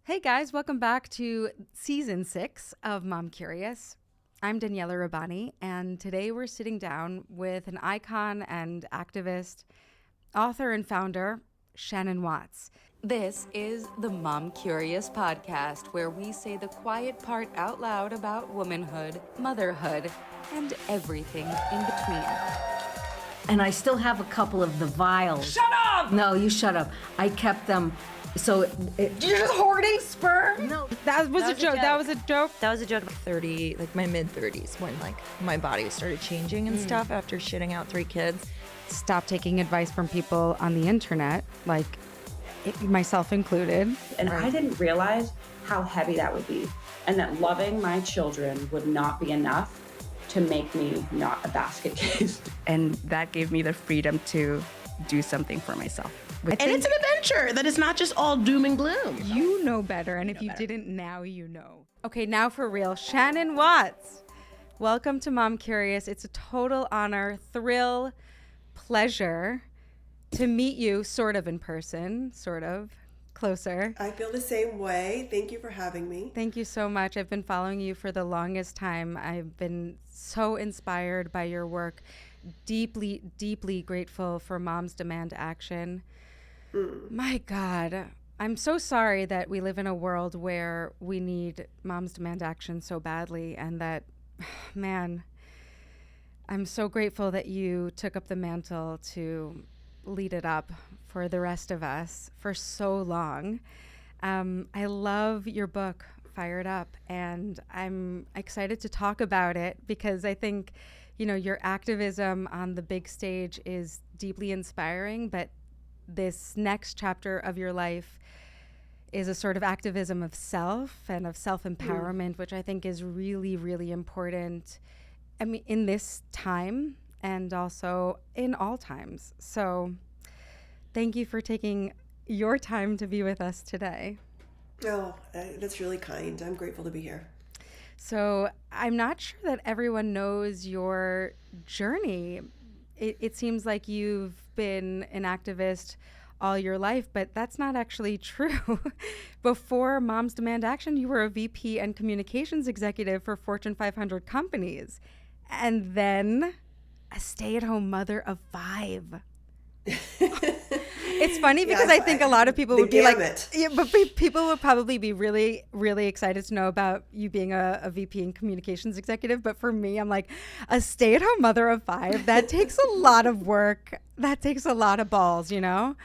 Hey guys, welcome back to season 6 of Mom Curious. I'm Daniella Rabbani, and today we're sitting down with an icon and activist, author and founder, Shannon Watts. This is the Mom Curious podcast, where we say the quiet part out loud about womanhood, motherhood, and everything in between. And I still have a couple of the vials. Shut up! No, you shut up. I kept them. So You're just hoarding sperm? No, That was a joke. That was a joke. That was a joke. 30, like my mid-30s, when like my body started changing and stuff after shitting out 3 kids. Stop taking advice from people on the internet, like myself included. And I didn't realize how heavy that would be, and that loving my children would not be enough to make me not a basket case. And that gave me the freedom to do something for myself. And it's an adventure that is not just all doom and gloom. You know better, and if you didn't, now you know. Okay, now for real, Shannon Watts. Welcome to Mom Curious. It's a total honor, thrill, pleasure to meet you sort of in person, sort of closer. I feel the same way. Thank you for having me. Thank you so much. I've been following you for the longest time. I've been so inspired by your work. Deeply, deeply grateful for Moms Demand Action. My God, I'm so sorry that we live in a world where we need Moms Demand Action so badly, and that, man, I'm so grateful that you took up the mantle to lead it up for the rest of us for so long. I love your book, Fired Up, and I'm excited to talk about it because I think, you know, your activism on the big stage is deeply inspiring, but this next chapter of your life is a sort of activism of self and of self-empowerment, which I think is really, really important. I mean, in this time and also in all times. So thank you for taking your time to be with us today. Oh, that's really kind. I'm grateful to be here. So I'm not sure that everyone knows your journey. It seems like you've been an activist all your life, but that's not actually true. Before Moms Demand Action, you were a VP and communications executive for Fortune 500 companies, and then a stay-at-home mother of 5. It's funny because I think a lot of people would be like, yeah, but people would probably be really, really excited to know about you being a VP and communications executive. But for me, I'm like, a stay-at-home mother of 5, that takes a lot of work. That takes a lot of balls, you know?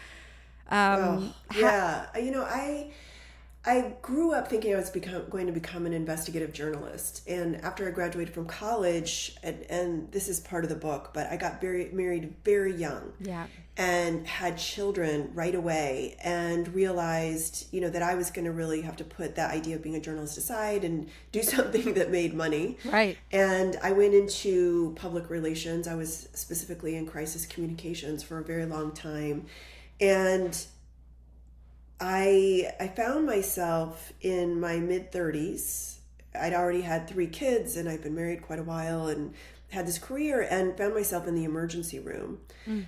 Yeah. You know, I grew up thinking I was going to become an investigative journalist. And after I graduated from college, and this is part of the book, but I got married very young. Yeah. And had children right away, and realized, you know, that I was going to really have to put that idea of being a journalist aside and do something that made money. Right. And I went into public relations. I was specifically in crisis communications for a very long time. And I found myself in my mid-30s. I'd already had 3 kids, and I'd been married quite a while, and had this career, and found myself in the emergency room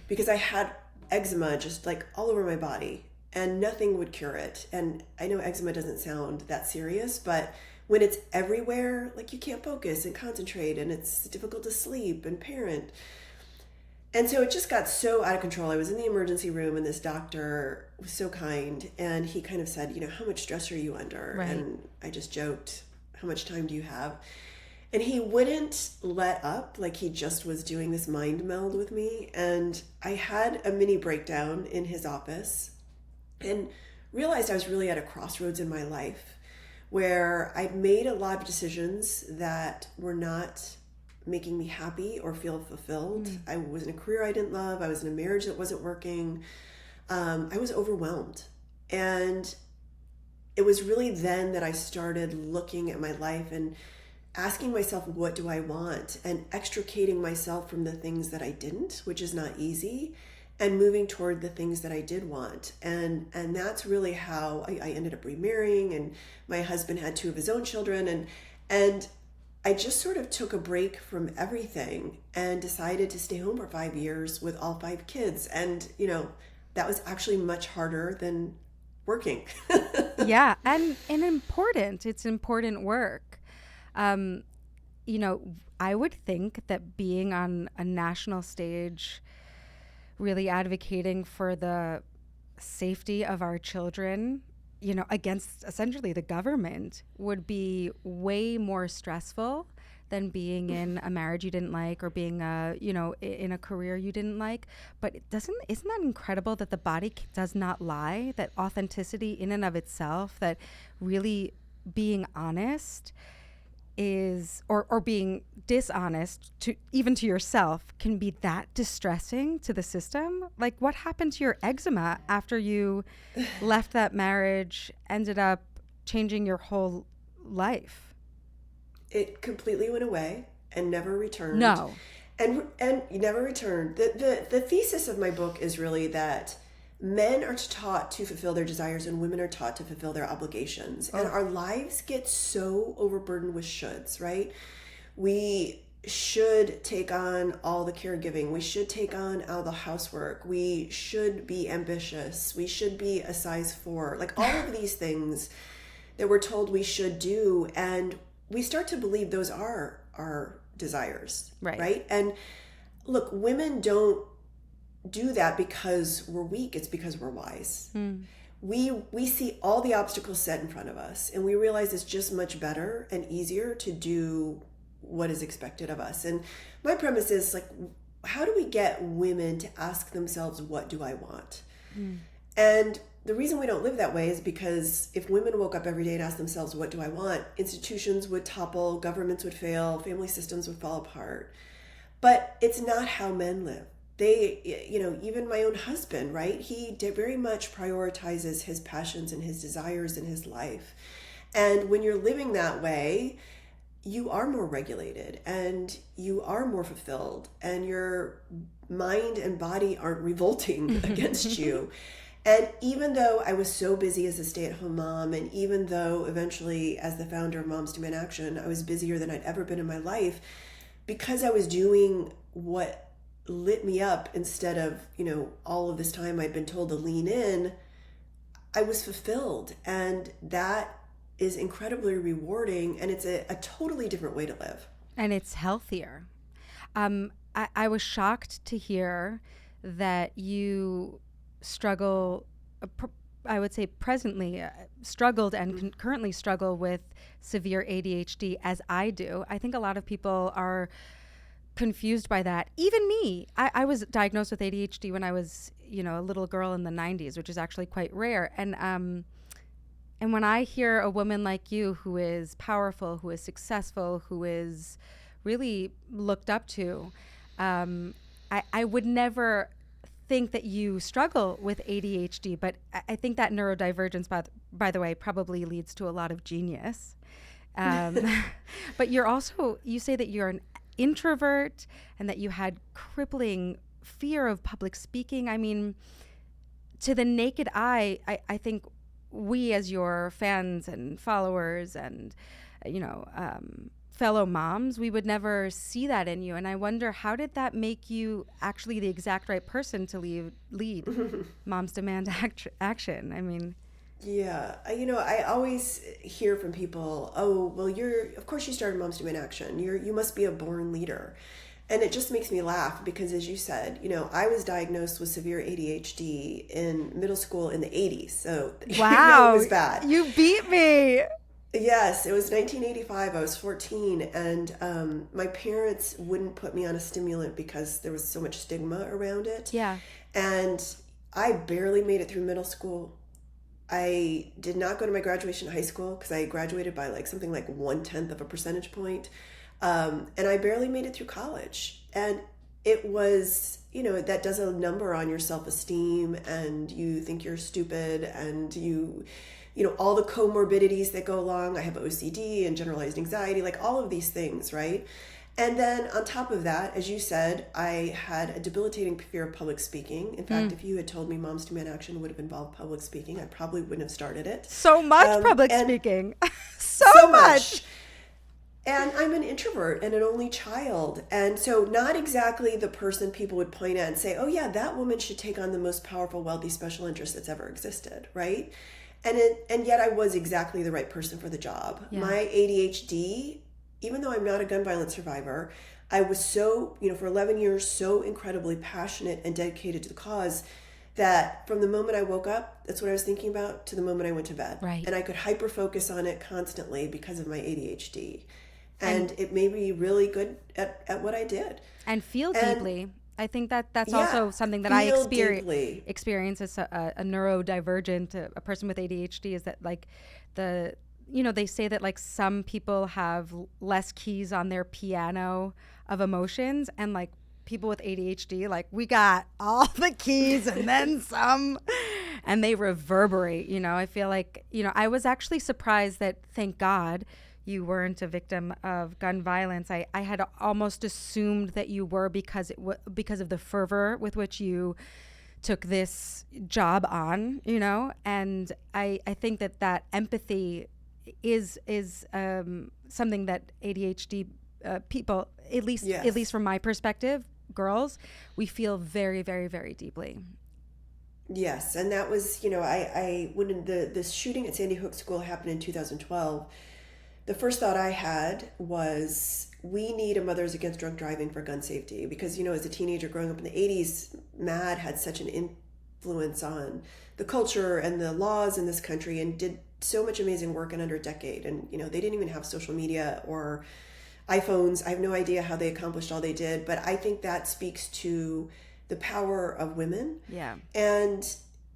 because I had eczema just like all over my body, and nothing would cure it. And I know eczema doesn't sound that serious, but when it's everywhere, like, you can't focus and concentrate, and it's difficult to sleep and parent. And so it just got so out of control. I was in the emergency room, and this doctor was so kind, and he kind of said, you know, how much stress are you under? Right. And I just joked, how much time do you have? And he wouldn't let up, like he just was doing this mind meld with me. And I had a mini breakdown in his office and realized I was really at a crossroads in my life where I'd made a lot of decisions that were not making me happy or feel fulfilled. I was in a career I didn't love. I was in a marriage that wasn't working. I was overwhelmed. And it was really then that I started looking at my life and asking myself, what do I want? And extricating myself from the things that I didn't, which is not easy, and moving toward the things that I did want. And that's really how I ended up remarrying, and my husband had 2 of his own children. And I just sort of took a break from everything and decided to stay home for 5 years with all 5 kids. And, you know, that was actually much harder than working. Yeah, and it's important work. You know, I would think that being on a national stage, really advocating for the safety of our children, you know, against essentially the government, would be way more stressful than being in a marriage you didn't like, or being in a career you didn't like. But isn't that incredible that the body does not lie, that authenticity in and of itself, that really being honest is, or being dishonest to yourself, can be that distressing to the system? Like, what happened to your eczema after you left that marriage, ended up changing your whole life? It completely went away and never returned. No. And never returned. The thesis of my book is really that men are taught to fulfill their desires and women are taught to fulfill their obligations. And our lives get so overburdened with shoulds, right? We should take on all the caregiving. We should take on all the housework. We should be ambitious. We should be a size 4. Like, all of these things that we're told we should do. And we start to believe those are our desires, right? And look, women don't do that because we're weak. It's because we're wise. We see all the obstacles set in front of us, and we realize it's just much better and easier to do what is expected of us. And my premise is, like, how do we get women to ask themselves, what do I want? And the reason we don't live that way is because if women woke up every day and asked themselves, what do I want? Institutions would topple, governments would fail, family systems would fall apart. But it's not how men live. They, you know, even my own husband, right? He very much prioritizes his passions and his desires in his life. And when you're living that way, you are more regulated and you are more fulfilled, and your mind and body aren't revolting against you. And even though I was so busy as a stay-at-home mom, and even though eventually as the founder of Moms Demand Action, I was busier than I'd ever been in my life, because I was doing what lit me up instead of, you know, all of this time I'd been told to lean in, I was fulfilled. And that is incredibly rewarding, and it's a totally different way to live. And it's healthier. I was shocked to hear that you struggle, I would say presently, struggled and currently struggle with severe ADHD, as I do. I think a lot of people are confused by that. Even me. I was diagnosed with ADHD when I was, you know, a little girl in the 90s, which is actually quite rare. And when I hear a woman like you, who is powerful, who is successful, who is really looked up to, I would never think that you struggle with ADHD, but I think that neurodivergence, by the way, probably leads to a lot of genius. But you say that you're an introvert and that you had crippling fear of public speaking. I mean, to the naked eye, I think we, as your fans and followers and, you know, fellow moms, we would never see that in you. And I wonder, how did that make you actually the exact right person to lead Moms Demand Action? I mean... Yeah, you know, I always hear from people, oh, well, of course you started Moms Demand Action. You must be a born leader. And it just makes me laugh because, as you said, you know, I was diagnosed with severe ADHD in middle school in the 80s. So wow, it was bad. You beat me. Yes, it was 1985. I was 14, and my parents wouldn't put me on a stimulant because there was so much stigma around it. Yeah. And I barely made it through middle school. I did not go to my graduation in high school because I graduated by something like 1/10 of a percentage point. And I barely made it through college. And it was, you know, that does a number on your self-esteem, and you think you're stupid, and you know, all the comorbidities that go along. I have OCD and generalized anxiety, like all of these things, right? And then on top of that, as you said, I had a debilitating fear of public speaking. In fact, if you had told me Moms Demand Action would have involved public speaking, I probably wouldn't have started it. So much public speaking. so much. And I'm an introvert and an only child. And so not exactly the person people would point at and say, oh yeah, that woman should take on the most powerful, wealthy special interest that's ever existed, right? And yet I was exactly the right person for the job. Yeah. My ADHD, even though I'm not a gun violence survivor, I was so, for 11 years, so incredibly passionate and dedicated to the cause that from the moment I woke up, that's what I was thinking about, to the moment I went to bed. Right. And I could hyper focus on it constantly because of my ADHD. And it made me really good at what I did. And feel deeply. I think that's Yeah, also something that I feel deeply. experience as a neurodivergent, a person with ADHD, is that like they say that like some people have less keys on their piano of emotions, and like people with ADHD, like we got all the keys and then some, and they reverberate. I feel like, I was actually surprised that, thank God, you weren't a victim of gun violence. I had almost assumed that you were because because of the fervor with which you took this job on, and I think that empathy is something that ADHD people, at least from my perspective, girls, we feel very, very, very deeply. Yes, and that was, when the shooting at Sandy Hook School happened in 2012, the first thought I had was, we need a Mothers Against Drunk Driving for gun safety. Because, as a teenager growing up in the 80s, MAD had such an influence on the culture and the laws in this country, and did so much amazing work in under a decade. And, they didn't even have social media or iPhones. I have no idea how they accomplished all they did, but I think that speaks to the power of women. Yeah. And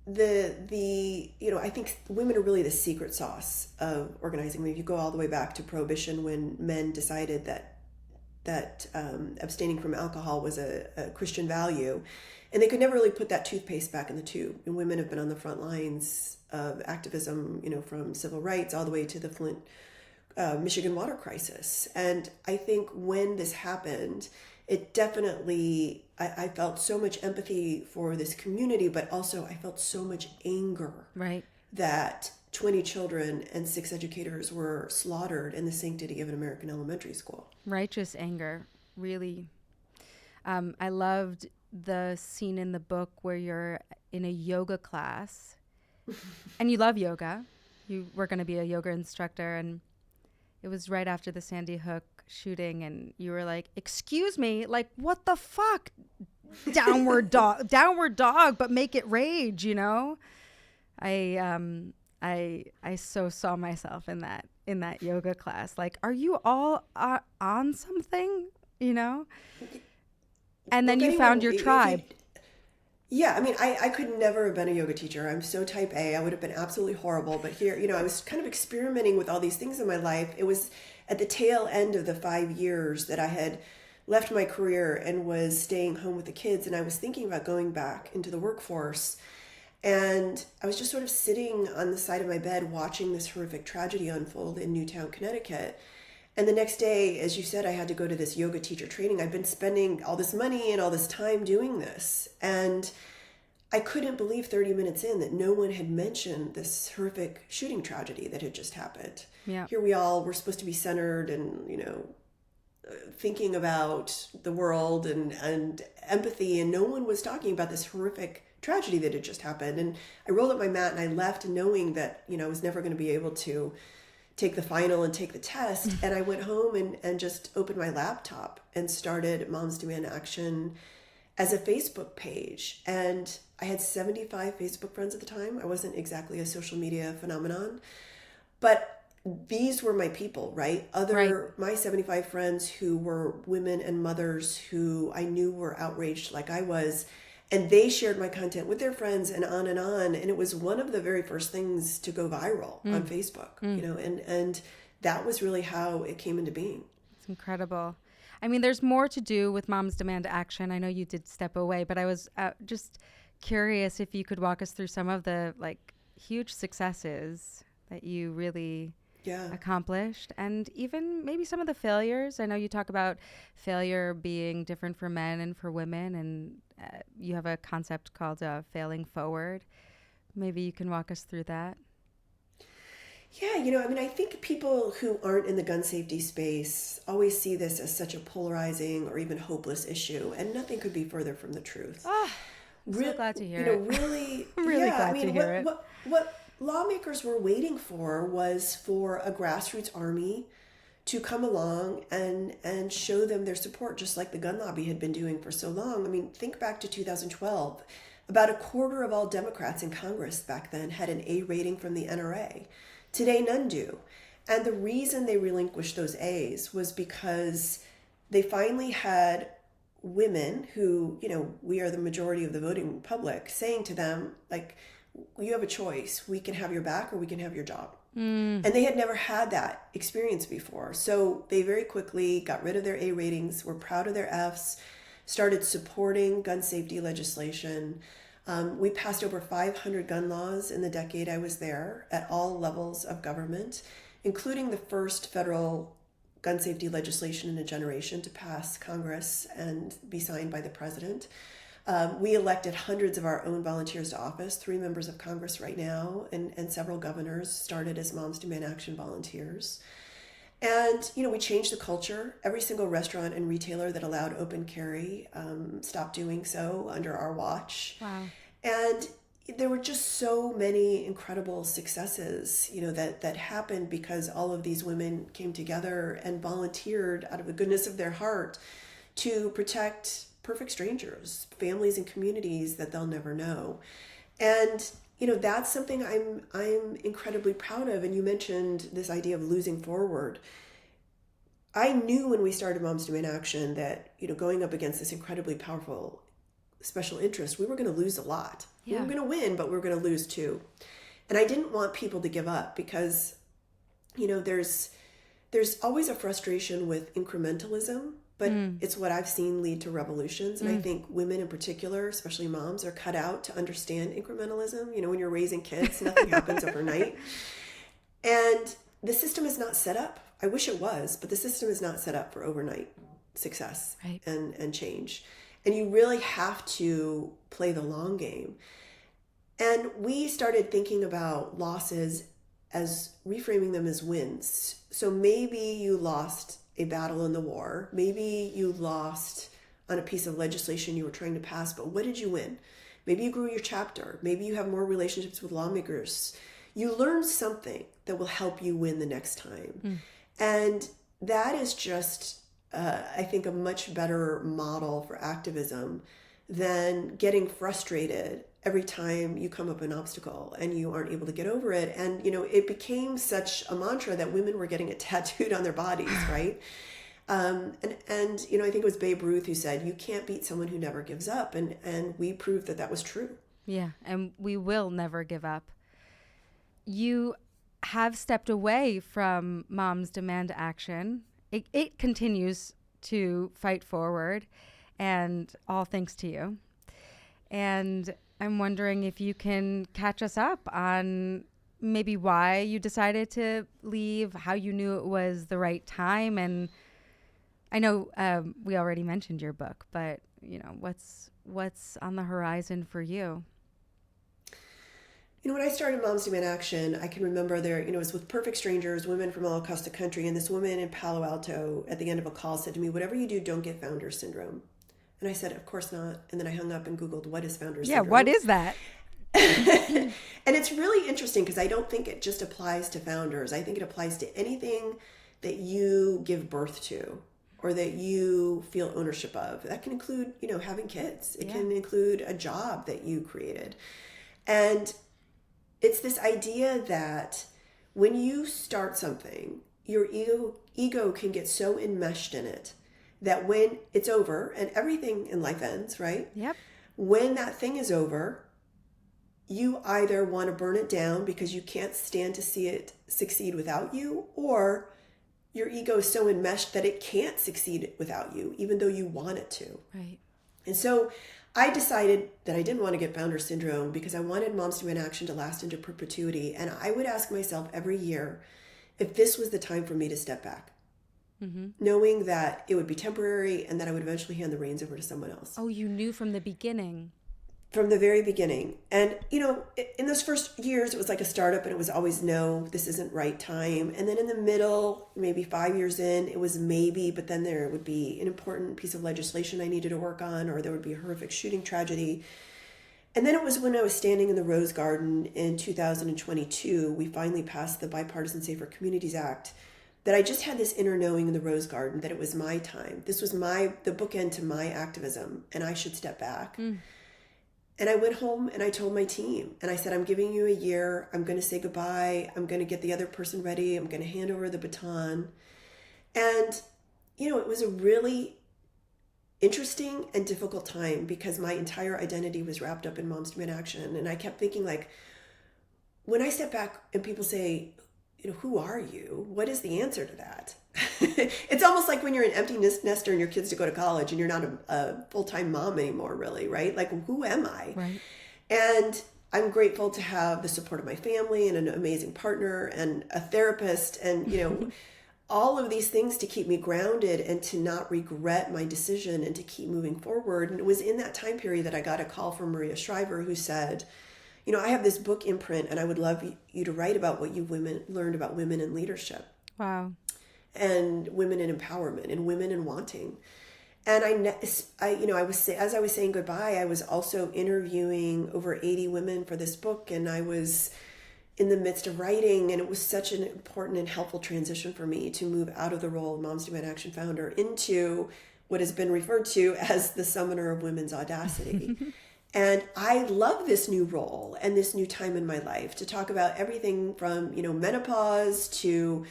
I think women are really the secret sauce of organizing. I mean, if you go all the way back to Prohibition, when men decided that abstaining from alcohol was a Christian value, and they could never really put that toothpaste back in the tube. And women have been on the front lines of activism, from civil rights all the way to the Flint, Michigan water crisis. And I think when this happened, it definitely, I felt so much empathy for this community, but also I felt so much anger. Right. That 20 children and 6 educators were slaughtered in the sanctity of an American elementary school. Righteous anger, really. I loved the scene in the book where you're in a yoga class, and you love yoga. You were going to be a yoga instructor, and it was right after the Sandy Hook shooting, and you were like, excuse me, like, what the fuck? Downward dog, but make it rage, I so saw myself in that yoga class. Like, are you all on something, And then you found your tribe. Yeah, I mean, I could never have been a yoga teacher. I'm so type A. I would have been absolutely horrible. But here, I was kind of experimenting with all these things in my life. It was at the tail end of the 5 years that I had left my career and was staying home with the kids. And I was thinking about going back into the workforce. And I was just sort of sitting on the side of my bed watching this horrific tragedy unfold in Newtown, Connecticut. And the next day, as you said, I had to go to this yoga teacher training. I've been spending all this money and all this time doing this. And I couldn't believe 30 minutes in that no one had mentioned this horrific shooting tragedy that had just happened. Yeah. Here we all were supposed to be centered and, thinking about the world and empathy. And no one was talking about this horrific tragedy that had just happened. And I rolled up my mat and I left knowing that, I was never going to be able to take the final and take the test. And I went home and just opened my laptop and started Moms Demand Action as a Facebook page. And I had 75 Facebook friends at the time. I wasn't exactly a social media phenomenon, but these were my people, right? My 75 friends who were women and mothers who I knew were outraged like I was. And they shared my content with their friends and on and on. And it was one of the very first things to go viral on Facebook, and that was really how it came into being. It's incredible. I mean, there's more to do with Moms Demand Action. I know you did step away, but I was just curious if you could walk us through some of the huge successes that you really accomplished, and even maybe some of the failures. I know you talk about failure being different for men and for women, and you have a concept called failing forward. Maybe you can walk us through that. Yeah, I think people who aren't in the gun safety space always see this as such a polarizing or even hopeless issue, and nothing could be further from the truth. I'm so glad to hear it. Really, I'm really glad to hear it. lawmakers were waiting for was for a grassroots army to come along and show them their support, just like the gun lobby had been doing for so long. I mean, think back to 2012. About a quarter of all Democrats in Congress back then had an A rating from the NRA. Today, none do. And the reason they relinquished those A's was because they finally had women who, we are the majority of the voting public, saying to them, like, you have a choice. We can have your back or we can have your job. And they had never had that experience before. So they very quickly got rid of their A ratings, were proud of their F's, started supporting gun safety legislation. We passed over 500 gun laws in the decade I was there at all levels of government, including the first federal gun safety legislation in a generation to pass Congress and be signed by the president. We elected hundreds of our own volunteers to office, 3 members of Congress right now, and several governors started as Moms Demand Action volunteers. And, we changed the culture. Every single restaurant and retailer that allowed open carry stopped doing so under our watch. Wow. And there were just so many incredible successes, that happened because all of these women came together and volunteered out of the goodness of their heart to protect perfect strangers, families and communities that they'll never know. And, that's something I'm incredibly proud of. And you mentioned this idea of losing forward. I knew when we started Moms Demand Action that, going up against this incredibly powerful special interest, we were going to lose a lot. Yeah. We were going to win, but we were going to lose too. And I didn't want people to give up because, there's always a frustration with incrementalism, but it's what I've seen lead to revolutions. And I think women in particular, especially moms, are cut out to understand incrementalism. When you're raising kids, nothing happens overnight. And the system is not set up. I wish it was, but the system is not set up for overnight success and change. And you really have to play the long game. And we started thinking about losses as reframing them as wins. So maybe you lost a battle in the war. Maybe you lost on a piece of legislation you were trying to pass, but what did you win? Maybe you grew your chapter. Maybe you have more relationships with lawmakers. You learned something that will help you win the next time. And that is just, I think, a much better model for activism than getting frustrated every time you come up an obstacle and you aren't able to get over it. And, it became such a mantra that women were getting it tattooed on their bodies, right? And I think it was Babe Ruth who said, you can't beat someone who never gives up. And we proved that was true. Yeah, and we will never give up. You have stepped away from Moms Demand Action. It continues to fight forward, and all thanks to you. And I'm wondering if you can catch us up on maybe why you decided to leave, how you knew it was the right time. And I know we already mentioned your book, but what's on the horizon for you? When I started Moms Demand Action, I can remember there, it was with perfect strangers, women from all across the country. And this woman in Palo Alto at the end of a call said to me, whatever you do, don't get founder syndrome. And I said, of course not. And then I hung up and Googled, what is founder syndrome? Yeah, what is that? And it's really interesting because I don't think it just applies to founders. I think it applies to anything that you give birth to or that you feel ownership of. That can include, having kids. It can include a job that you created. And it's this idea that when you start something, your ego can get so enmeshed in it that when it's over, and everything in life ends, right? Yep. When that thing is over, you either want to burn it down because you can't stand to see it succeed without you, or your ego is so enmeshed that it can't succeed without you, even though you want it to. Right. And so I decided that I didn't want to get founder syndrome because I wanted Moms Demand Action to last into perpetuity. And I would ask myself every year if this was the time for me to step back, knowing that it would be temporary and that I would eventually hand the reins over to someone else. Oh, you knew from the beginning. From the very beginning. And, in those first years, it was like a startup and it was always, no, this isn't right time. And then in the middle, maybe 5 years in, it was maybe, but then there would be an important piece of legislation I needed to work on, or there would be a horrific shooting tragedy. And then it was when I was standing in the Rose Garden in 2022, we finally passed the Bipartisan Safer Communities Act, that I just had this inner knowing in the Rose Garden that it was my time. This was the bookend to my activism, and I should step back. And I went home and I told my team, and I said, I'm giving you a year. I'm going to say goodbye. I'm going to get the other person ready. I'm going to hand over the baton. And, it was a really interesting and difficult time because my entire identity was wrapped up in Moms Demand Action. And I kept thinking, like, when I step back and people say, who are you? What is the answer to that? It's almost like when you're an empty nester and your kids to go to college and you're not a full-time mom anymore, really, right? Like, who am I? Right. And I'm grateful to have the support of my family and an amazing partner and a therapist and, all of these things to keep me grounded and to not regret my decision and to keep moving forward. And it was in that time period that I got a call from Maria Shriver, who said, I have this book in print and I would love you to write about what you women learned about women in leadership. Wow. And women in empowerment and women in wanting. And as I was saying goodbye, I was also interviewing over 80 women for this book, and I was in the midst of writing, and it was such an important and helpful transition for me to move out of the role of Moms Demand Action founder into what has been referred to as the summoner of women's audacity. And I love this new role and this new time in my life to talk about everything from, menopause to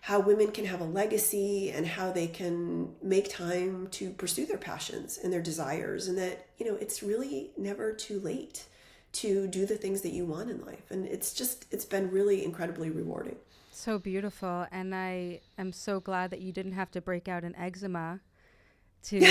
how women can have a legacy and how they can make time to pursue their passions and their desires, and that, it's really never too late to do the things that you want in life. And it's been really incredibly rewarding. So beautiful. And I am so glad that you didn't have to break out in eczema to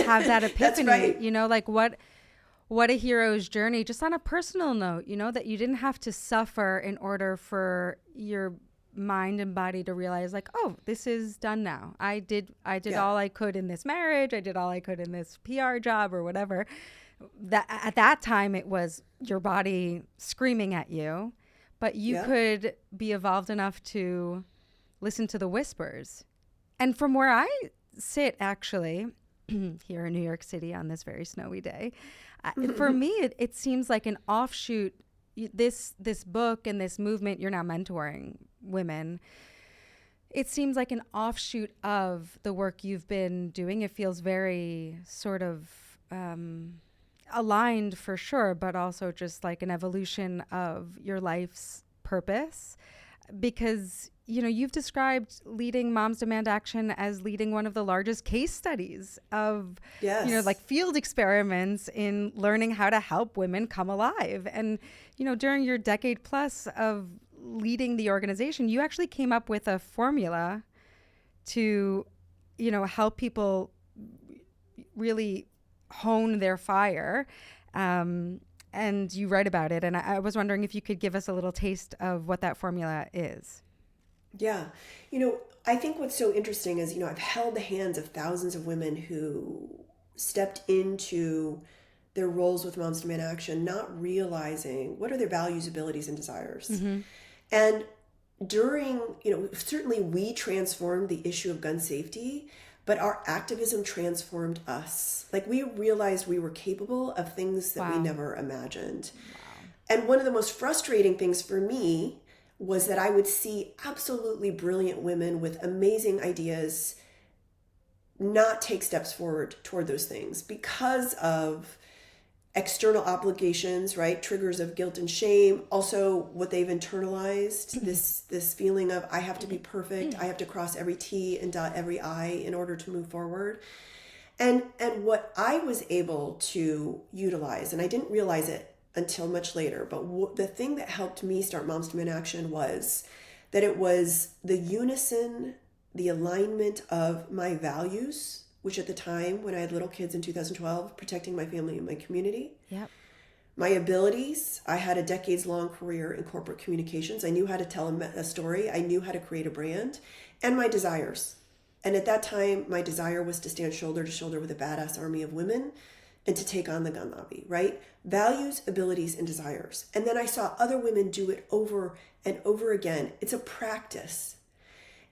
have that epiphany. That's right. Like what a hero's journey, just on a personal note, that you didn't have to suffer in order for your mind and body to realize, like, oh, this is done now. I did all I could in this marriage. I did all I could in this PR job or whatever. That at that time it was your body screaming at you, but you could be evolved enough to listen to the whispers. And from where I sit, actually, here in New York City on this very snowy day, for me, it seems like an offshoot. This book and this movement, you're now mentoring women. It seems like an offshoot of the work you've been doing. It feels very sort of aligned, for sure, but also just like an evolution of your life's purpose. Because, you've described leading Moms Demand Action as leading one of the largest case studies of, like field experiments in learning how to help women come alive. And, during your decade plus of leading the organization, you actually came up with a formula to, help people really hone their fire. And you write about it. And I was wondering if you could give us a little taste of what that formula is. Yeah. I think what's so interesting is, I've held the hands of thousands of women who stepped into their roles with Moms Demand Action, not realizing what are their values, abilities, and desires. Mm-hmm. And during, certainly we transformed the issue of gun safety, but our activism transformed us. Like, we realized we were capable of things that we never imagined. Wow. And one of the most frustrating things for me was that I would see absolutely brilliant women with amazing ideas not take steps forward toward those things because of external obligations, right? Triggers of guilt and shame. Also, what they've internalized, this feeling of, I have to be perfect. I have to cross every T and dot every I in order to move forward. And what I was able to utilize, and I didn't realize it until much later, but the thing that helped me start Moms Demand Action was that it was the unison, the alignment of my values, which at the time, when I had little kids in 2012, protecting my family and my community. Yep. My abilities, I had a decades-long career in corporate communications. I knew how to tell a story. I knew how to create a brand. And my desires. And at that time, my desire was to stand shoulder to shoulder with a badass army of women and to take on the gun lobby, right? Values, abilities, and desires. And then I saw other women do it over and over again. It's a practice.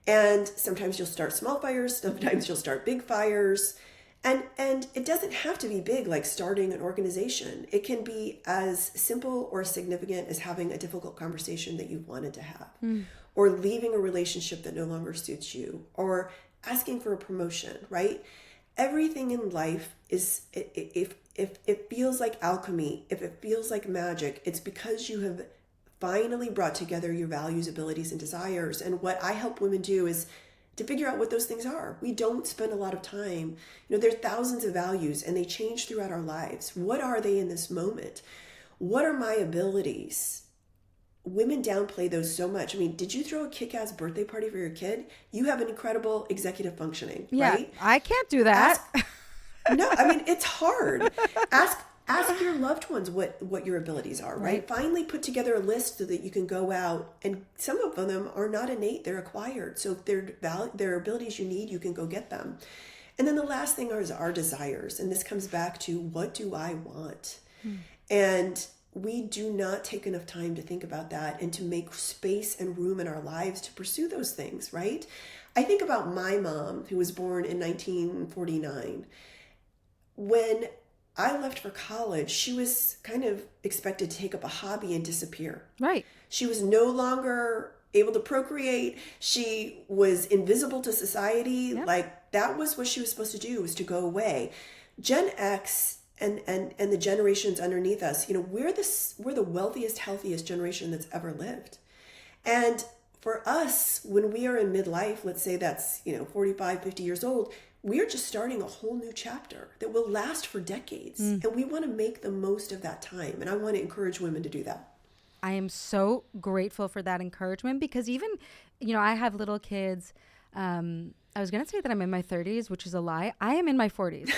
And sometimes you'll start small fires, sometimes you'll start big fires. And it doesn't have to be big, like starting an organization. It can be as simple or significant as having a difficult conversation that you wanted to have, or leaving a relationship that no longer suits you, or asking for a promotion, right? Everything in life is, if it feels like alchemy, if it feels like magic, it's because you have finally brought together your values, abilities, and desires. And what I help women do is to figure out what those things are. We don't spend a lot of time. There's thousands of values and they change throughout our lives. What are they in this moment? What are my abilities? Women downplay those so much. I mean, did you throw a kick-ass birthday party for your kid? You have an incredible executive functioning, right? I can't do that. No, I mean, it's hard. Ask your loved ones what your abilities are, right? Finally put together a list so that you can go out, and some of them are not innate, they're acquired. So if they're abilities you need, you can go get them. And then the last thing is our desires. And this comes back to, what do I want? And we do not take enough time to think about that and to make space and room in our lives to pursue those things, right? I think about my mom, who was born in 1949. When I left for college, she was kind of expected to take up a hobby and disappear. Right. She was no longer able to procreate. She was invisible to society. Yep. Like, that was what she was supposed to do, was to go away. Gen X and the generations underneath us, we're the wealthiest, healthiest generation that's ever lived. And for us, when we are in midlife, let's say that's, 45, 50 years old, we're just starting a whole new chapter that will last for decades. And we want to make the most of that time. And I want to encourage women to do that. I am so grateful for that encouragement, because even, I have little kids. I was going to say that I'm in my 30s, which is a lie. I am in my 40s.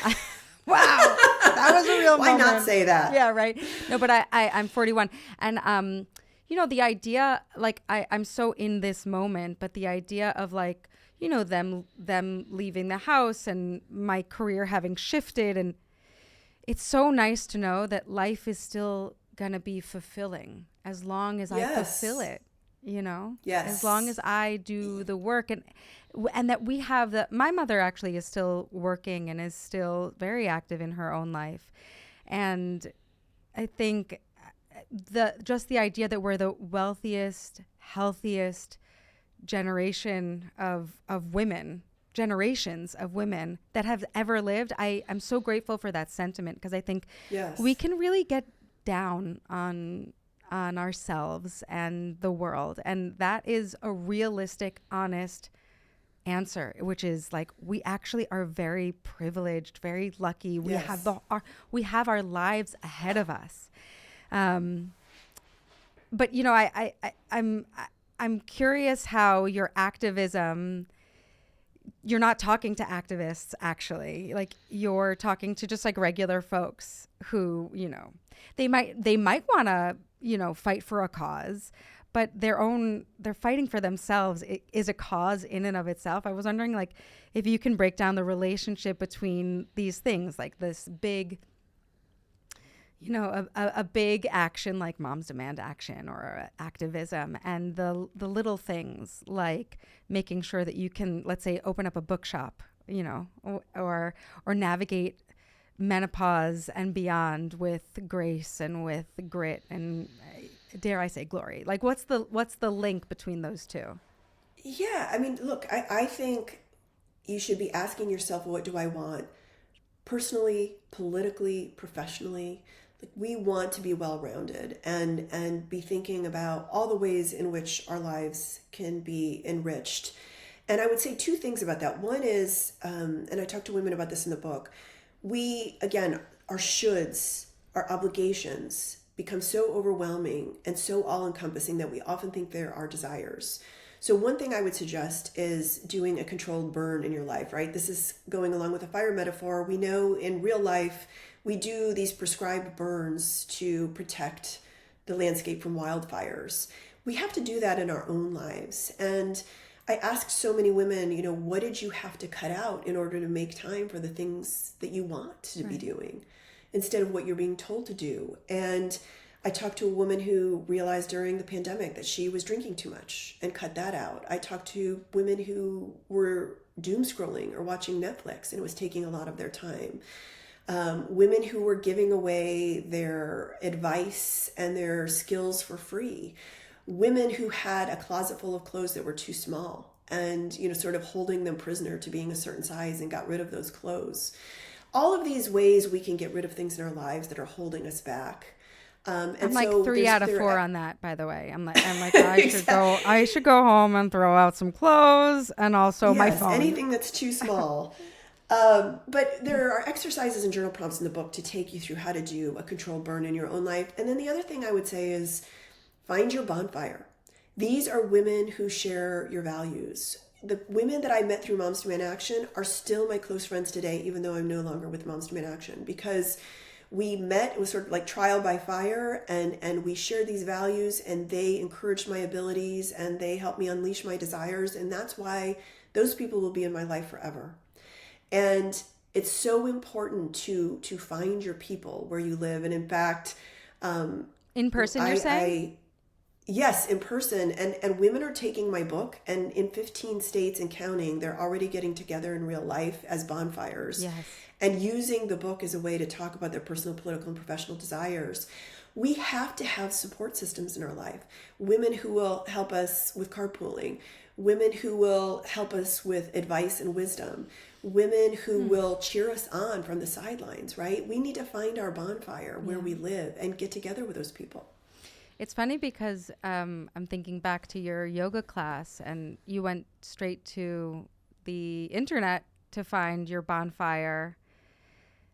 Wow. That was a real moment. Why not say that? Yeah, right. No, but I'm 41. And, the idea, like, I'm so in this moment, but the idea of, like, them leaving the house and my career having shifted. And it's so nice to know that life is still going to be fulfilling as long as I fulfill it, Yes. as long as I do the work, and that we have my mother actually is still working and is still very active in her own life. And I think the idea that we're the wealthiest, healthiest generations of women that have ever lived. I'm so grateful for that sentiment, because I think we can really get down on ourselves and the world, and that is a realistic, honest answer, which is like, we actually are very privileged, very lucky. We have our lives ahead of us. But I'm curious how your activism, you're not talking to activists, actually. Like, you're talking to just like regular folks who, they might want to, fight for a cause, but they're fighting for themselves. It is a cause in and of itself. I was wondering, like, if you can break down the relationship between these things, like this big, a big action like Moms Demand Action or activism, and the little things like making sure that you can, let's say, open up a bookshop, or navigate menopause and beyond with grace and with grit and, dare I say, glory. Like, what's the link between those two? Yeah, I mean, look, I think you should be asking yourself, what do I want? Personally, politically, professionally. Like, we want to be well-rounded and be thinking about all the ways in which our lives can be enriched. And I would say two things about that. One is, and I talk to women about this in the book, our shoulds, our obligations become so overwhelming and so all-encompassing that we often think they're our desires. So one thing I would suggest is doing a controlled burn in your life, right? This is going along with a fire metaphor. We know in real life, we do these prescribed burns to protect the landscape from wildfires. We have to do that in our own lives. And I asked so many women, what did you have to cut out in order to make time for the things that you want to be doing instead of what you're being told to do? And I talked to a woman who realized during the pandemic that she was drinking too much and cut that out. I talked to women who were doom scrolling or watching Netflix, and it was taking a lot of their time. Women who were giving away their advice and their skills for free. Women who had a closet full of clothes that were too small and, you know, sort of holding them prisoner to being a certain size and got rid of those clothes. All of these ways we can get rid of things in our lives that are holding us back. And I'm like so 3 out of 4 on that, by the way. I'm like, I should go home and throw out some clothes and also my phone. Anything that's too small. But there are exercises and journal prompts in the book to take you through how to do a controlled burn in your own life. And then the other thing I would say is find your bonfire. These are women who share your values. The women that I met through Moms Demand Action are still my close friends today, even though I'm no longer with Moms Demand Action, because we met, it was sort of like trial by fire, and we shared these values, and they encouraged my abilities and they helped me unleash my desires. And that's why those people will be in my life forever. And it's so important to find your people where you live. And in fact, in person, you're saying? Yes, in person. And women are taking my book, and in 15 states and counting, they're already getting together in real life as bonfires. Yes. And using the book as a way to talk about their personal, political, and professional desires. We have to have support systems in our life. Women who will help us with carpooling. Women who will help us with advice and wisdom. Women who will cheer us on from the sidelines, right? We need to find our bonfire where we live and get together with those people. It's funny because I'm thinking back to your yoga class, and you went straight to the internet to find your bonfire.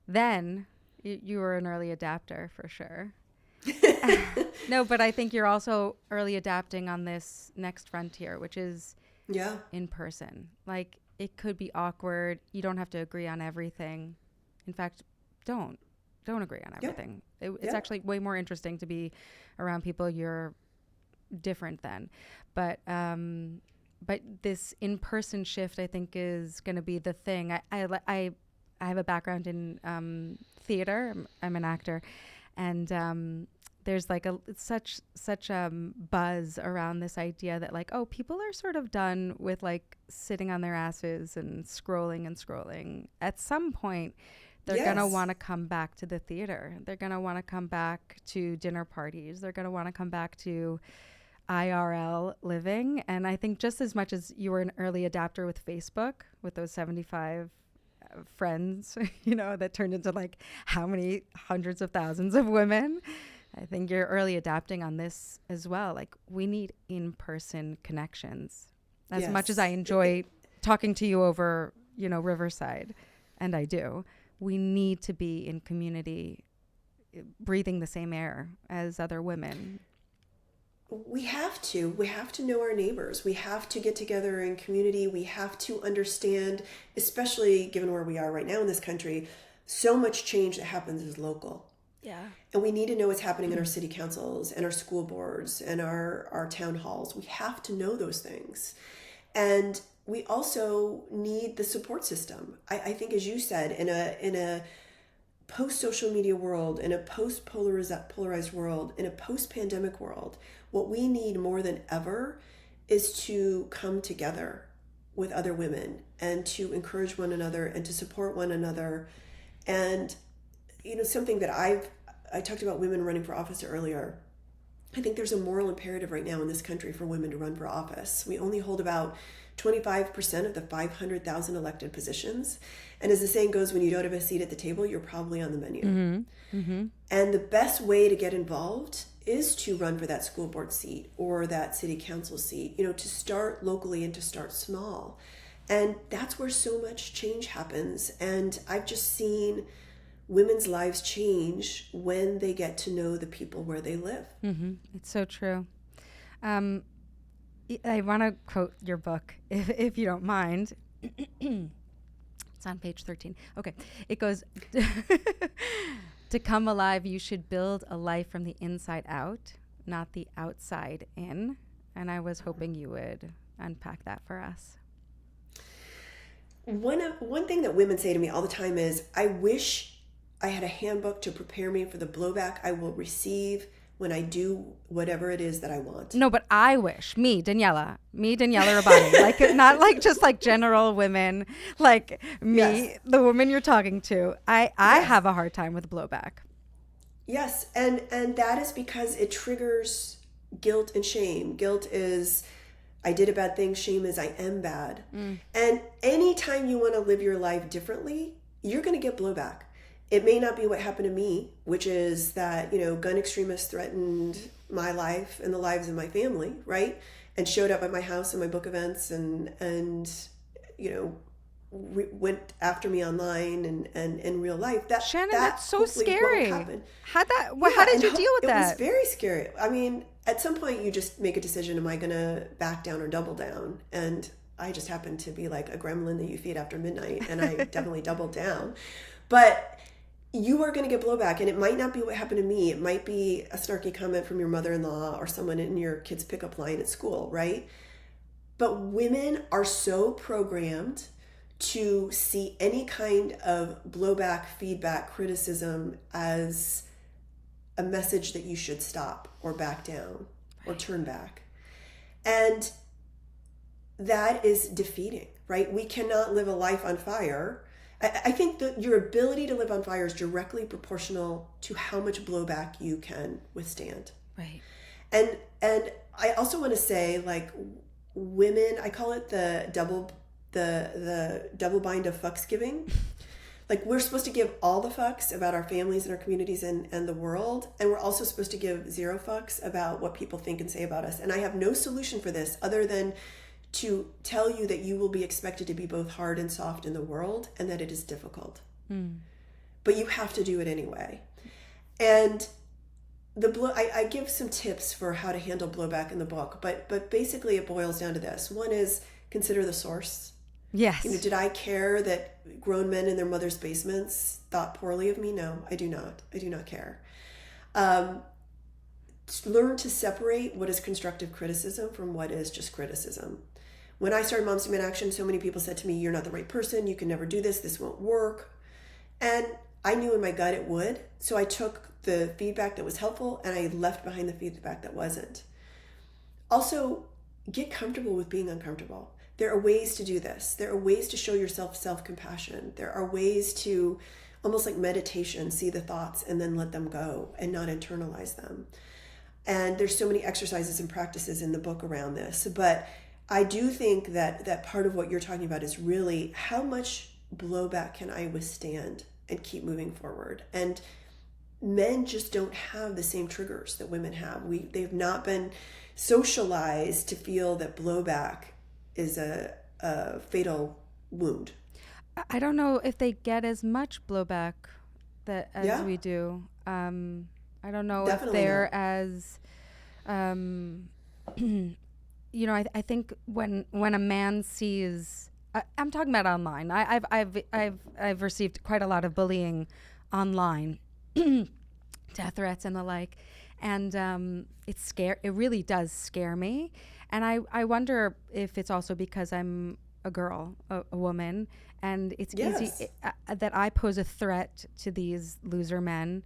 Then you were an early adapter for sure. No, but I think you're also early adapting on this next frontier, which is in person. Like, it could be awkward. You don't have to agree on everything. In fact, don't agree on everything. It's actually way more interesting to be around people you're different than. But this in-person shift, I think, is going to be the thing. I have a background in theater. I'm an actor, and there's like such buzz around this idea that, like, oh, people are sort of done with like sitting on their asses and scrolling. At some point, they're going to want to come back to the theater. They're going to want to come back to dinner parties. They're going to want to come back to IRL living. And I think just as much as you were an early adapter with Facebook, with those 75 friends, you know, that turned into like how many hundreds of thousands of women, I think you're early adapting on this as well. Like, we need in-person connections. As much as I enjoy talking to you over, you know, Riverside, and I do, we need to be in community, breathing the same air as other women. We have to know our neighbors. We have to get together in community. We have to understand, especially given where we are right now in this country, so much change that happens is local. Yeah. And we need to know what's happening in our city councils and our school boards and our town halls. We have to know those things. And we also need the support system. I think, as you said, in a post-social media world, in a post-polarized world, in a post-pandemic world, what we need more than ever is to come together with other women and to encourage one another and to support one another. And, you know, something that I talked about women running for office earlier. I think there's a moral imperative right now in this country for women to run for office. We only hold about 25% of the 500,000 elected positions. And as the saying goes, when you don't have a seat at the table, you're probably on the menu. Mm-hmm. Mm-hmm. And the best way to get involved is to run for that school board seat or that city council seat, you know, to start locally and to start small. And that's where so much change happens. And I've just seen women's lives change when they get to know the people where they live. Mm-hmm. It's so true. I want to quote your book, if you don't mind. It's on page 13. Okay. It goes, to come alive, you should build a life from the inside out, not the outside in. And I was hoping you would unpack that for us. One thing that women say to me all the time is, I wish I had a handbook to prepare me for the blowback I will receive when I do whatever it is that I want. No, but I wish Daniella Rabani, like not like just like general women, like me, Yes. the woman you're talking to. I have a hard time with blowback. Yes, and that is because it triggers guilt and shame. Guilt is I did a bad thing. Shame is I am bad. And anytime you want to live your life differently, you're going to get blowback. It may not be what happened to me, which is that, gun extremists threatened my life and the lives of my family, right? And showed up at my house and my book events and went after me online and in real life. Shannon, that's so hopefully scary. won't happen. How did you deal with that? It was very scary. I mean, at some point you just make a decision, am I going to back down or double down? And I just happened to be like a gremlin that you feed after midnight, and I definitely doubled down. But you are going to get blowback, and it might not be what happened to me. It might be a snarky comment from your mother-in-law or someone in your kid's pickup line at school, right? But women are so programmed to see any kind of blowback, feedback, criticism as a message that you should stop or back down or turn back. And that is defeating, right? We cannot live a life on fire. I think that your ability to live on fire is directly proportional to how much blowback you can withstand. Right. And I also want to say, like, women, I call it the double bind of fucks giving. Like, we're supposed to give all the fucks about our families and our communities and the world, and we're also supposed to give zero fucks about what people think and say about us. And I have no solution for this other than to tell you that you will be expected to be both hard and soft in the world, and that it is difficult. But you have to do it anyway. And I give some tips for how to handle blowback in the book, but basically it boils down to this. One is consider the source. Yes. Did I care that grown men in their mother's basements thought poorly of me? No, I do not. I do not care. Learn to separate what is constructive criticism from what is just criticism. When I started Moms Demand Action, so many people said to me, you're not the right person. You can never do this. This won't work. And I knew in my gut it would. So I took the feedback that was helpful and I left behind the feedback that wasn't. Also, get comfortable with being uncomfortable. There are ways to do this. There are ways to show yourself self-compassion. There are ways to, almost like meditation, see the thoughts and then let them go and not internalize them. And there's so many exercises and practices in the book around this. But I do think that part of what you're talking about is really how much blowback can I withstand and keep moving forward. And men just don't have the same triggers that women have. They've not been socialized to feel that blowback is a fatal wound. I don't know if they get as much blowback as we do. I don't know Definitely if they're not. as I think when a man sees, I'm talking about online. I've received quite a lot of bullying online, death threats and the like, and it really does scare me. And I wonder if it's also because I'm a girl, a woman, and it's easy that I pose a threat to these loser men,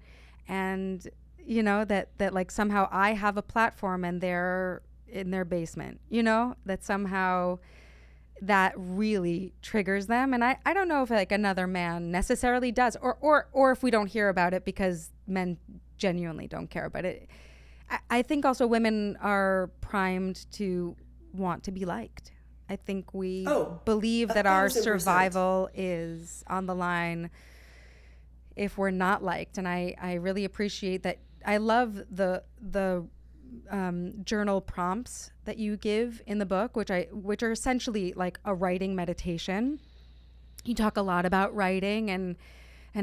and that like somehow I have a platform and they're in their basement, that somehow that really triggers them. And I don't know if like another man necessarily does, or if we don't hear about it because men genuinely don't care about it. I think also women are primed to want to be liked. I think we believe that our 1,000%. survival is on the line if we're not liked. And I really appreciate that. I love the journal prompts that you give in the book, which are essentially like a writing meditation. You talk a lot about writing and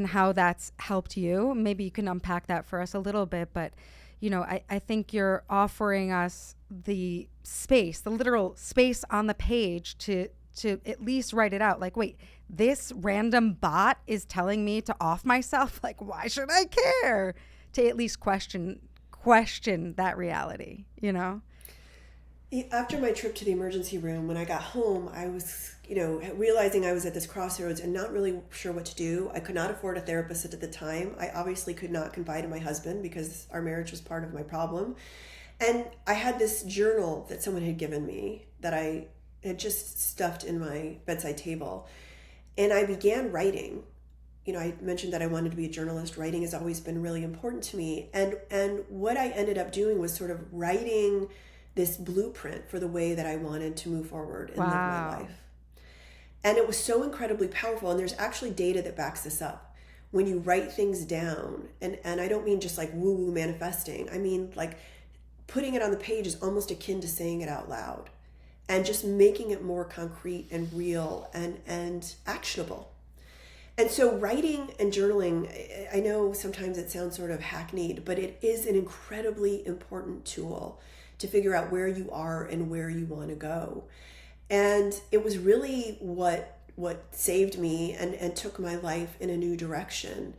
how that's helped you. Maybe you can unpack that for us a little bit, but I think you're offering us the space, the literal space on the page to at least write it out. Like, wait, this random bot is telling me to off myself. Like, why should I care? To at least question that reality, After my trip to the emergency room, when I got home, I was, realizing I was at this crossroads and not really sure what to do. I could not afford a therapist at the time. I obviously could not confide in my husband because our marriage was part of my problem. And I had this journal that someone had given me that I had just stuffed in my bedside table. And I began writing. I mentioned that I wanted to be a journalist. Writing has always been really important to me. And what I ended up doing was sort of writing this blueprint for the way that I wanted to move forward and live my life. And it was so incredibly powerful. And there's actually data that backs this up. When you write things down, and I don't mean just like woo-woo manifesting. I mean like putting it on the page is almost akin to saying it out loud. And just making it more concrete and real and actionable. And so writing and journaling, I know sometimes it sounds sort of hackneyed, but it is an incredibly important tool to figure out where you are and where you want to go. And it was really what saved me and took my life in a new direction.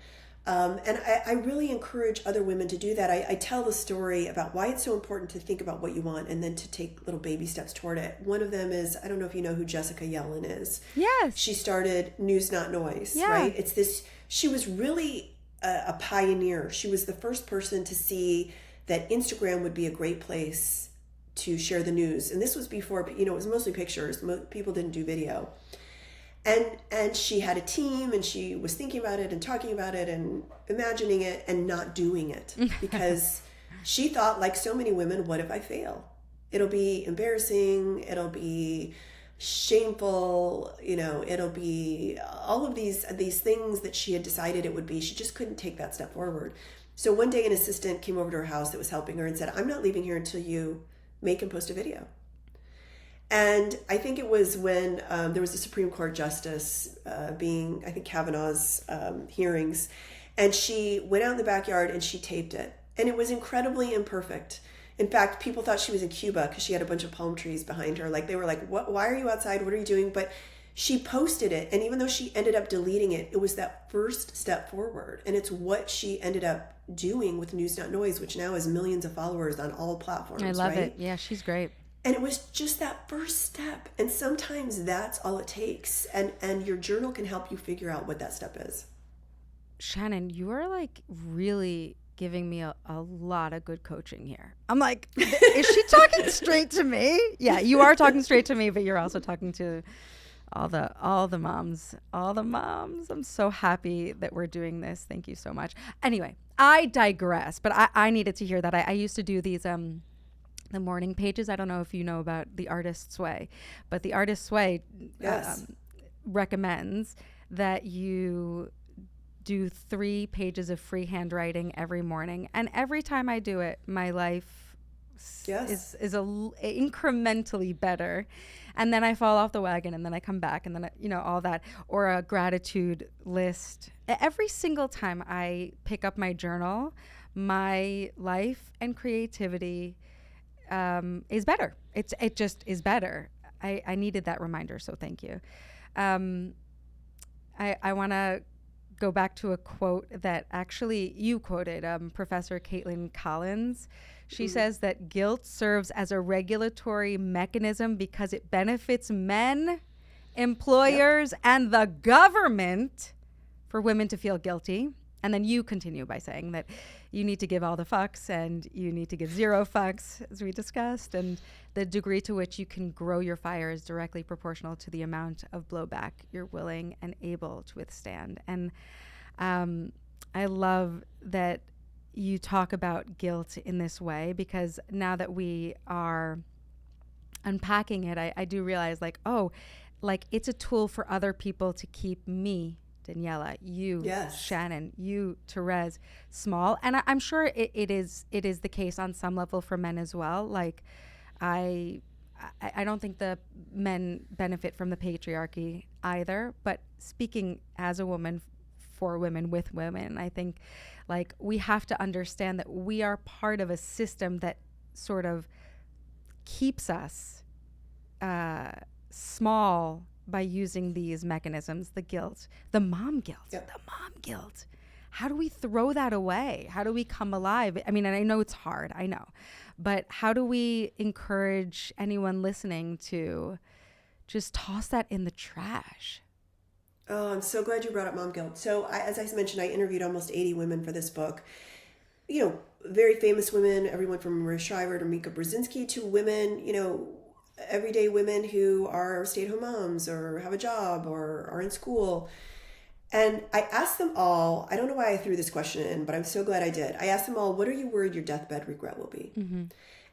And I really encourage other women to do that. I tell the story about why it's so important to think about what you want and then to take little baby steps toward it. One of them is, I don't know if you know who Jessica Yellen is. Yes. She started News Not Noise, right? It's this, she was really a pioneer. She was the first person to see that Instagram would be a great place to share the news. And this was before, it was mostly pictures. People didn't do video. And she had a team and she was thinking about it and talking about it and imagining it and not doing it because she thought, like so many women, what if I fail? It'll be embarrassing. It'll be shameful. It'll be all of these things that she had decided it would be. She just couldn't take that step forward. So one day an assistant came over to her house that was helping her and said, I'm not leaving here until you make and post a video. And I think it was when there was a Supreme Court justice I think Kavanaugh's hearings, and she went out in the backyard and she taped it. And it was incredibly imperfect. In fact, people thought she was in Cuba because she had a bunch of palm trees behind her. Like they were like, "What? Why are you outside? What are you doing?" But she posted it. And even though she ended up deleting it, it was that first step forward. And it's what she ended up doing with News Not Noise, which now has millions of followers on all platforms. I love it. Yeah, she's great. And it was just that first step. And sometimes that's all it takes. And your journal can help you figure out what that step is. Shannon, you are like really giving me a lot of good coaching here. I'm like, is she talking straight to me? Yeah, you are talking straight to me, but you're also talking to all the moms. I'm so happy that we're doing this. Thank you so much. Anyway, I digress, but I needed to hear that. I used to do these the morning pages. I don't know if you know about The Artist's Way, but The Artist's Way recommends that you do 3 pages of free handwriting every morning. And every time I do it, my life is incrementally better. And then I fall off the wagon and then I come back and then, all that, or a gratitude list. Every single time I pick up my journal, my life and creativity is better. It just is better. I needed that reminder, so thank you. I want to go back to a quote that actually you quoted, Professor Caitlin Collins. She says that guilt serves as a regulatory mechanism because it benefits men, employers, and the government for women to feel guilty. And then you continue by saying that you need to give all the fucks and you need to give 0 fucks, as we discussed, and the degree to which you can grow your fire is directly proportional to the amount of blowback you're willing and able to withstand. And I love that you talk about guilt in this way, because now that we are unpacking it, I do realize it's a tool for other people to keep me, Daniella, you, Shannon, you, Therese, small. And I'm sure it is the case on some level for men as well. Like I don't think the men benefit from the patriarchy either, but speaking as a woman for women with women, I think like we have to understand that we are part of a system that sort of keeps us small by using these mechanisms, the guilt, the mom guilt, the mom guilt. how do we throw that away? How do we come alive? I mean, and I know it's hard, I know, but how do we encourage anyone listening to just toss that in the trash? Oh, I'm so glad you brought up mom guilt. So as I mentioned, I interviewed almost 80 women for this book. You know, very famous women, everyone from Maria Shriver to Mika Brzezinski to women, you know, everyday women who are stay-at-home moms or have a job or are in school. And I asked them all, I don't know why I threw this question in, but I'm so glad I did. I asked them all, what are you worried your deathbed regret will be? Mm-hmm.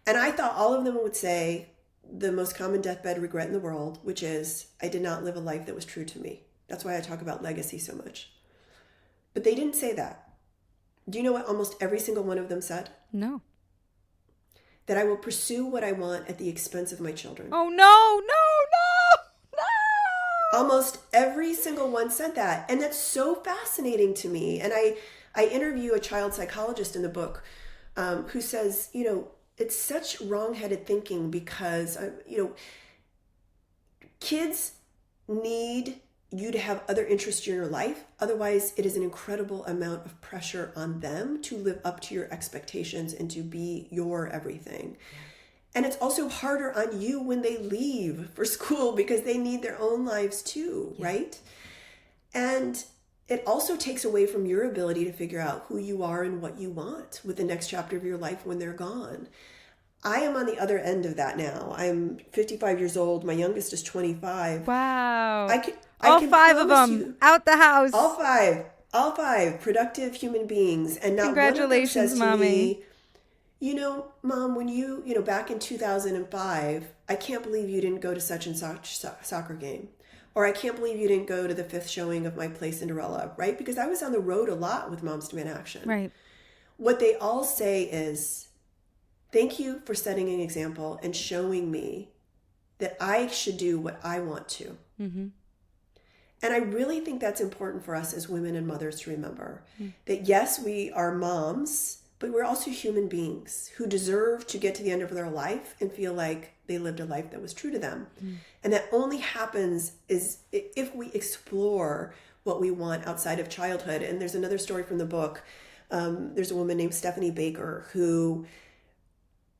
And I thought all of them would say the most common deathbed regret in the world, which is, I did not live a life that was true to me. That's why I talk about legacy so much. But they didn't say that. Do you know what almost every single one of them said? No. That I will pursue what I want at the expense of my children. Oh, no, no, no, no. Almost every single one said that. And that's so fascinating to me. And I interview a child psychologist in the book who says, you know, it's such wrong-headed thinking because, you know, kids need you to have other interests in your life. Otherwise, it is an incredible amount of pressure on them to live up to your expectations and to be your everything. And it's also harder on you when they leave for school because they need their own lives too, right? And it also takes away from your ability to figure out who you are and what you want with the next chapter of your life when they're gone. I am on the other end of that now. I'm 55 years old. My youngest is 25. Wow. All all five of them out the house. All five productive human beings. And not congratulations, one of them says to Mommy. me, you know, Mom, when you know, back in 2005, I can't believe you didn't go to such and such soccer game. Or I can't believe you didn't go to the 5th showing of my play Cinderella, right? Because I was on the road a lot with Moms Demand Action. Right. What they all say is, thank you for setting an example and showing me that I should do what I want to. Mm-hmm. And I really think that's important for us as women and mothers to remember that yes, we are moms, but we're also human beings who deserve to get to the end of their life and feel like they lived a life that was true to them. And that only happens is if we explore what we want outside of childhood. And there's another story from the book. There's a woman named Stephanie Baker who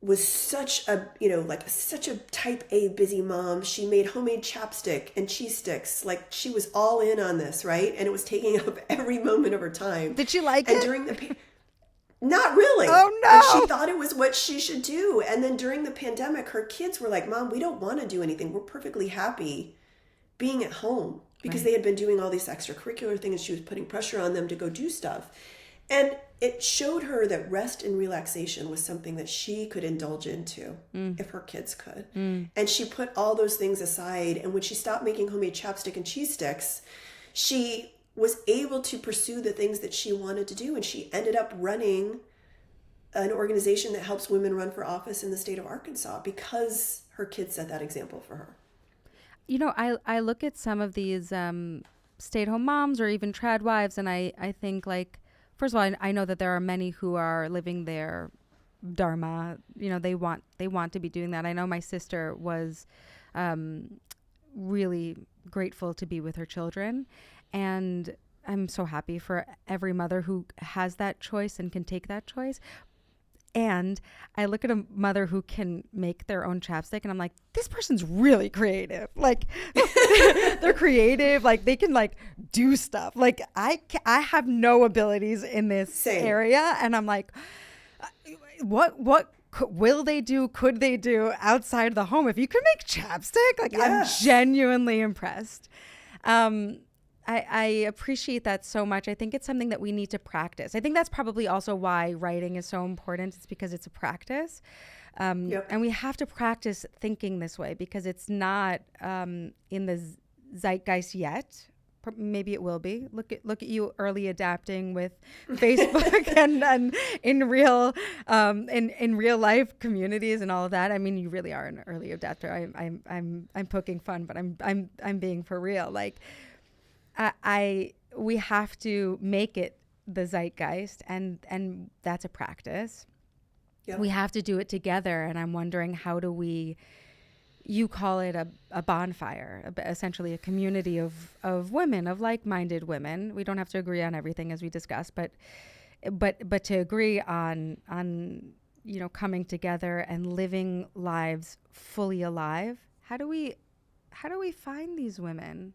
was such a, you know, like such a type A busy mom. She made homemade chapstick and cheese sticks. Like she was all in on this, right? And it was taking up every moment of her time. Did she like and it? During the not really. Oh no. And she thought it was what she should do. And then during the pandemic, her kids were like, Mom, we don't want to do anything. We're perfectly happy being at home because they had been doing all these extracurricular things. She was putting pressure on them to go do stuff. And it showed her that rest and relaxation was something that she could indulge into if her kids could. And she put all those things aside. And when she stopped making homemade chapstick and cheese sticks, she was able to pursue the things that she wanted to do. And she ended up running an organization that helps women run for office in the state of Arkansas because her kids set that example for her. You know, I look at some of these stay-at-home moms or even trad wives, and I think, like, first of all, I know that there are many who are living their dharma. You know, they want to be doing that. I know my sister was really grateful to be with her children, and I'm so happy for every mother who has that choice and can take that choice. And I look at a mother who can make their own chapstick and I'm like, this person's really creative. Like they're creative. Like they can like do stuff. Like I have no abilities in this area. And I'm like, what will they do? Could they do outside the home? If you could make chapstick, like I'm genuinely impressed. I appreciate that so much. I think it's something that we need to practice. I think that's probably also why writing is so important. It's because it's a practice. And we have to practice thinking this way because it's not in the zeitgeist yet. Maybe it will be. Look at you early adapting with Facebook and in real in real life communities and all of that. I mean, you really are an early adapter. I'm poking fun, but I'm being for real. Like we have to make it the zeitgeist, and that's a practice. Yep. We have to do it together, and I'm wondering how do we you call it a bonfire, essentially a community of women, of like-minded women. We don't have to agree on everything as we discussed, but to agree on coming together and living lives fully alive. How do we find these women?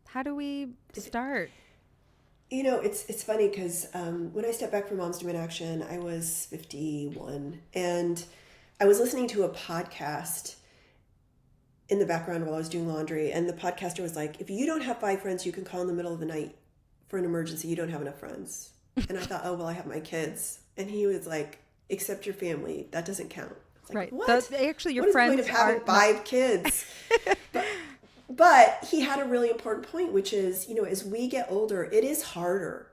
How do we start? It's funny because when I stepped back from Moms Demand Action, I was 51, and I was listening to a podcast in the background while I was doing laundry, and the podcaster was like, if you don't have 5 friends you can call in the middle of the night for an emergency, you don't have enough friends. And I thought, oh, well, I have my kids. And he was like, except your family, that doesn't count. Like, right. What? Actually, your what friends is the point of having 5 kids? But he had a really important point, which is, as we get older, it is harder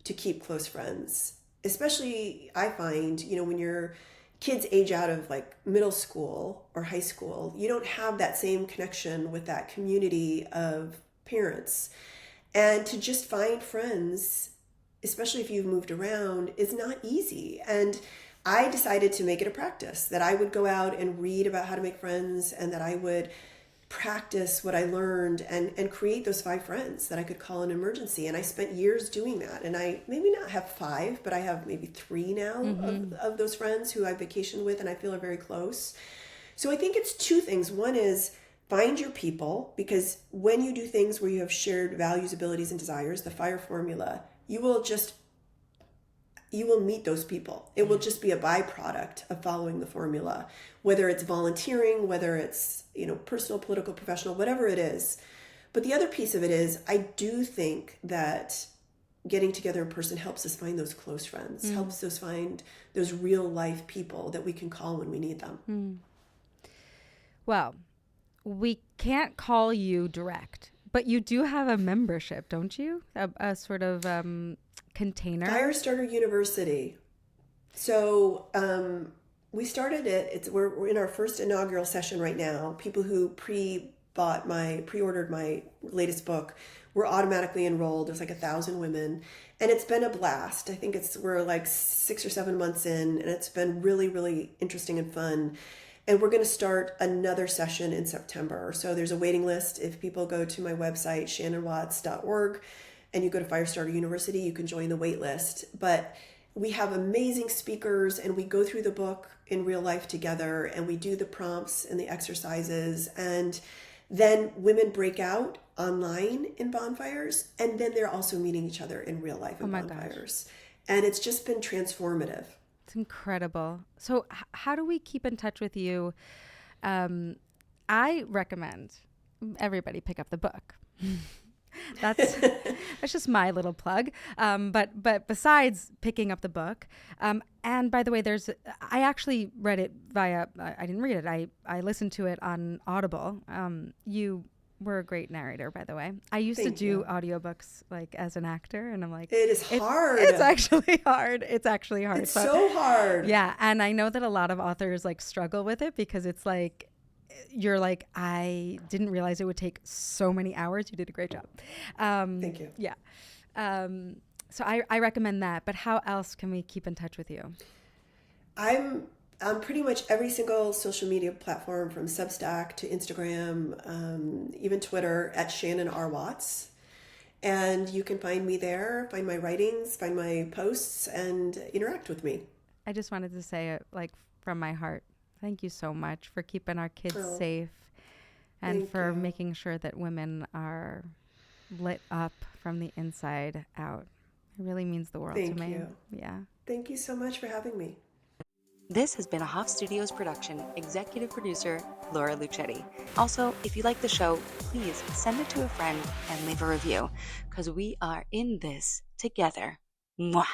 to keep close friends. Especially, I find, when your kids age out of like middle school or high school, you don't have that same connection with that community of parents. And to just find friends, especially if you've moved around, is not easy. And I decided to make it a practice that I would go out and read about how to make friends, and that I would practice what I learned and create those 5 friends that I could call an emergency. And I spent years doing that. And I maybe not have 5, but I have maybe 3 now of those friends who I vacation with and I feel are very close. So I think it's 2 things. One is find your people, because when you do things where you have shared values, abilities, and desires, the FIRE formula, you will meet those people. It will just be a byproduct of following the formula, whether it's volunteering, whether it's, personal, political, professional, whatever it is. But the other piece of it is, I do think that getting together in person helps us find those close friends, helps us find those real life people that we can call when we need them. Well, we can't call you direct, but you do have a membership, don't you? A sort of container. Firestarter University. So we started it. We're in our first inaugural session right now. People who pre-ordered my latest book were automatically enrolled. There's like 1,000 women, and it's been a blast. I think we're like 6 or 7 months in, and it's been really, really interesting and fun. And we're going to start another session in September. So there's a waiting list. If people go to my website, shannonwatts.org, and you go to Firestarter University, you can join the wait list. But we have amazing speakers, and we go through the book in real life together, and we do the prompts and the exercises. And then women break out online in bonfires, and then they're also meeting each other in real life in bonfires. Gosh. And it's just been transformative. It's incredible. So how do we keep in touch with you? I recommend everybody pick up the book. That's just my little plug. But besides picking up the book, and by the way, I actually read it I didn't read it. I listened to it on Audible. You were a great narrator, by the way. I used to do audiobooks like as an actor, and I'm like, it is hard. It's actually hard. It's actually hard. It's so hard. Yeah. And I know that a lot of authors like struggle with it, because it's like, you're like, I didn't realize it would take so many hours. You did a great job. Thank you. Yeah. So I recommend that. But how else can we keep in touch with you? I'm on pretty much every single social media platform, from Substack to Instagram, even Twitter, at Shannon R. Watts. And you can find me there, find my writings, find my posts, and interact with me. I just wanted to say it like from my heart. Thank you so much for keeping our kids safe, and for making sure that women are lit up from the inside out. It really means the world to me. Thank you. Yeah. Thank you so much for having me. This has been a Hoff Studios production. Executive producer, Laura Lucetti. Also, if you like the show, please send it to a friend and leave a review, because we are in this together. Mwah!